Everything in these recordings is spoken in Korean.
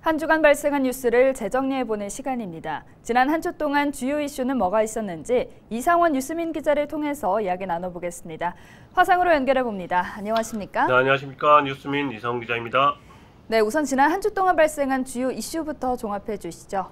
한 주간 발생한 뉴스를 재정리해보는 시간입니다. 지난 한 주 동안 주요 이슈는 뭐가 있었는지 이상원 뉴스민 기자를 통해서 이야기 나눠보겠습니다. 화상으로 연결해봅니다. 안녕하십니까? 네, 안녕하십니까. 뉴스민 이상원 기자입니다. 네, 우선 지난 한 주 동안 발생한 주요 이슈부터 종합해 주시죠.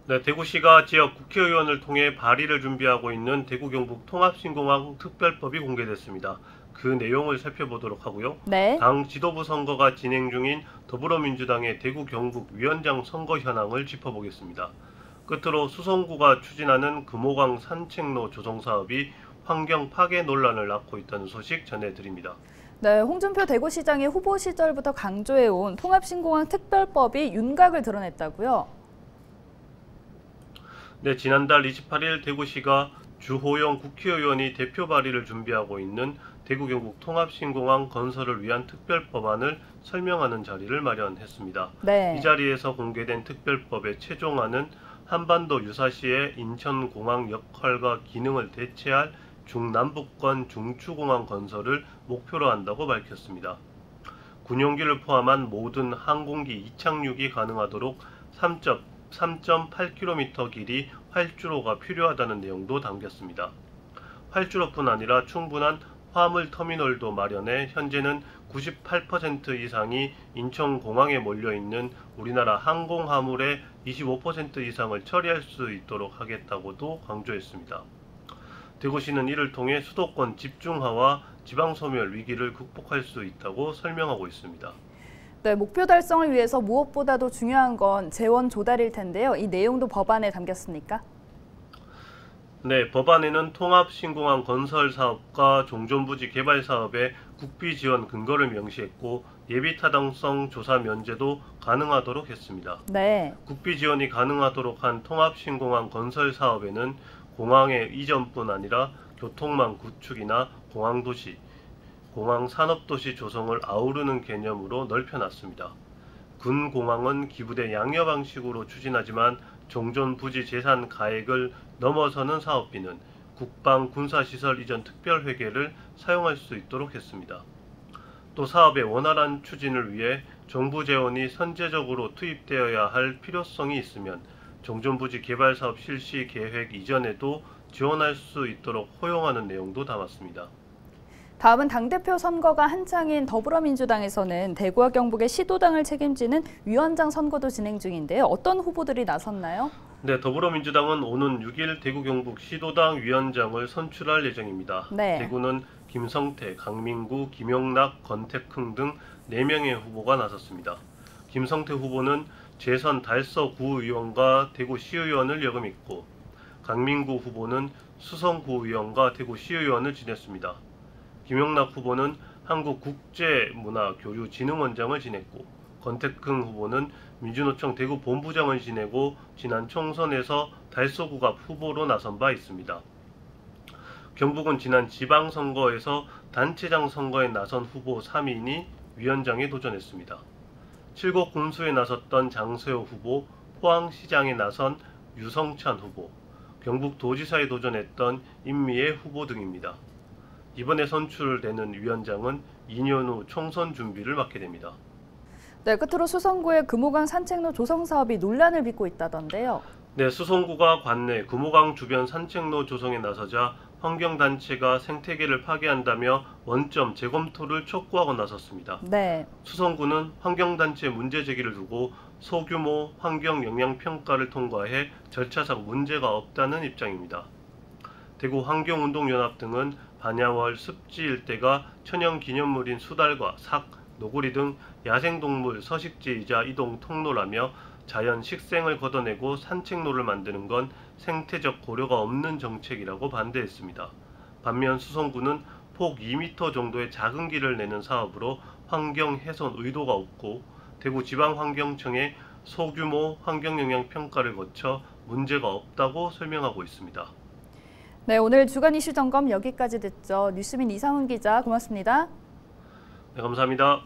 네, 대구시가 지역 국회의원을 통해 발의를 준비하고 있는 대구 경북 통합신공항 특별법이 공개됐습니다. 그 내용을 살펴보도록 하고요. 네. 당 지도부 선거가 진행 중인 더불어민주당의 대구 경북 위원장 선거 현황을 짚어보겠습니다. 끝으로 수성구가 추진하는 금호강 산책로 조성 사업이 환경 파괴 논란을 낳고 있다는 소식 전해드립니다. 네, 홍준표 대구시장이 후보 시절부터 강조해온 통합신공항 특별법이 윤곽을 드러냈다고요? 네, 지난달 28일 대구시가 주호영 국회의원이 대표 발의를 준비하고 있는 대구 경북 통합신공항 건설을 위한 특별법안을 설명하는 자리를 마련했습니다. 네. 이 자리에서 공개된 특별법의 최종안은 한반도 유사시의 인천공항 역할과 기능을 대체할 중남북권 중추공항 건설을 목표로 한다고 밝혔습니다. 군용기를 포함한 모든 항공기 이착륙이 가능하도록 3.8km 길이 활주로가 필요하다는 내용도 담겼습니다. 활주로뿐 아니라 충분한 화물 터미널도 마련해 현재는 98% 이상이 인천공항에 몰려있는 우리나라 항공화물의 25% 이상을 처리할 수 있도록 하겠다고도 강조했습니다. 대구시는 이를 통해 수도권 집중화와 지방소멸 위기를 극복할 수 있다고 설명하고 있습니다. 네, 목표 달성을 위해서 무엇보다도 중요한 건 재원 조달일 텐데요. 이 내용도 법안에 담겼습니까? 네, 법안에는 통합신공항 건설 사업과 종전부지 개발 사업의 국비 지원 근거를 명시했고 예비 타당성 조사 면제도 가능하도록 했습니다. 네. 국비 지원이 가능하도록 한 통합신공항 건설 사업에는 공항의 이전뿐 아니라 교통망 구축이나 공항도시, 공항산업도시 조성을 아우르는 개념으로 넓혀놨습니다. 군공항은 기부대 양여 방식으로 추진하지만 종전부지 재산 가액을 넘어서는 사업비는 국방 군사시설 이전 특별회계를 사용할 수 있도록 했습니다. 또 사업의 원활한 추진을 위해 정부 재원이 선제적으로 투입되어야 할 필요성이 있으면 종전부지 개발 사업 실시 계획 이전에도 지원할 수 있도록 허용하는 내용도 담았습니다. 다음은 당대표 선거가 한창인 더불어민주당에서는 대구와 경북의 시도당을 책임지는 위원장 선거도 진행 중인데요. 어떤 후보들이 나섰나요? 네, 더불어민주당은 오는 6일 대구 경북 시도당 위원장을 선출할 예정입니다. 네. 대구는 김성태, 강민구, 김용락, 권태흥 등 4명의 후보가 나섰습니다. 김성태 후보는 재선 달서 구의원과 대구 시의원을 역임했고 강민구 후보는 수성 구의원과 대구 시의원을 지냈습니다. 김용락 후보는 한국국제문화교류진흥원장을 지냈고 권태흥 후보는 민주노총 대구 본부장을 지내고 지난 총선에서 달서구갑 후보로 나선 바 있습니다. 경북은 지난 지방선거에서 단체장 선거에 나선 후보 3인이 위원장에 도전했습니다. 칠곡 군수에 나섰던 장세호 후보, 포항시장에 나선 유성찬 후보, 경북도지사에 도전했던 임미애 후보 등입니다. 이번에 선출되는 위원장은 2년 후 총선 준비를 맡게 됩니다. 네, 끝으로 수성구의 금호강 산책로 조성 사업이 논란을 빚고 있다던데요. 네, 수성구가 관내 금호강 주변 산책로 조성에 나서자 환경단체가 생태계를 파괴한다며 원점 재검토를 촉구하고 나섰습니다. 네. 수성구는 환경단체 문제 제기를 두고 소규모 환경영향평가를 통과해 절차상 문제가 없다는 입장입니다. 대구 환경운동연합 등은 반야월 습지 일대가 천연기념물인 수달과 삭, 노구리 등 야생동물 서식지이자 이동 통로라며 자연 식생을 걷어내고 산책로를 만드는 건 생태적 고려가 없는 정책이라고 반대했습니다. 반면 수성구는 폭 2m 정도의 작은 길을 내는 사업으로 환경 훼손 의도가 없고 대구지방환경청에 소규모 환경영향평가를 거쳐 문제가 없다고 설명하고 있습니다. 네, 오늘 주간 이슈 점검 여기까지 듣죠. 뉴스민 이상훈 기자 고맙습니다. 네, 감사합니다.